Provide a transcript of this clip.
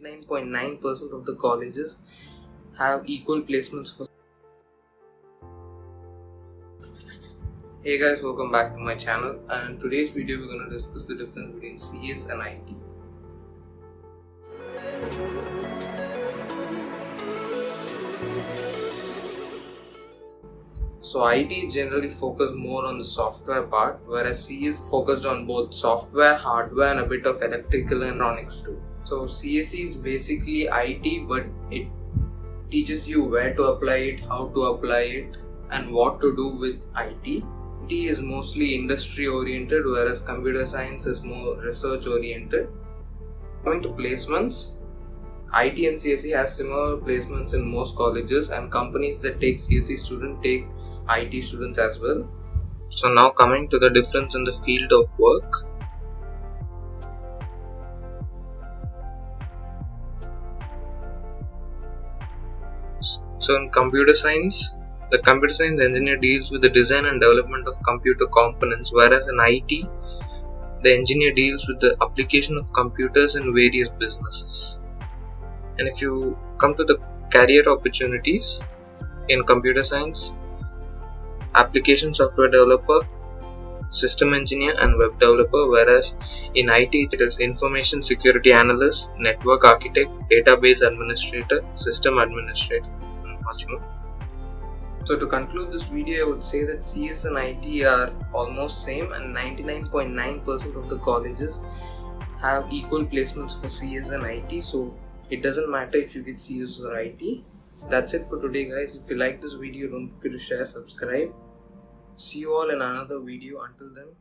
99.9% of the colleges have equal placements for. Hey guys, welcome back to my channel, and in today's video we're going to discuss the difference between CS and IT. So IT is generally focused more on the software part, whereas CS focused on both software, hardware and a bit of electrical and electronics too. So CSE is basically IT, but it teaches you where to apply it, how to apply it and what to do with IT. IT is mostly industry oriented, whereas computer science is more research oriented. Coming to placements, IT and CSE have similar placements in most colleges, and companies that take CSE students take IT students as well. So now coming to the difference in the field of work. So in computer science, the computer science engineer deals with the design and development of computer components, whereas in IT, the engineer deals with the application of computers in various businesses. And if you come to the career opportunities, in computer science, application software developer, system engineer and web developer, whereas in IT it is information security analyst, network architect, database administrator, system administrator and much more. So to conclude this video, I would say that CS and IT are almost same, and 99.9% of the colleges have equal placements for CS and IT, so it doesn't matter if you get CS or IT. That's it for today guys. If you like this video, don't forget to share, subscribe. See you all in another video. Until then.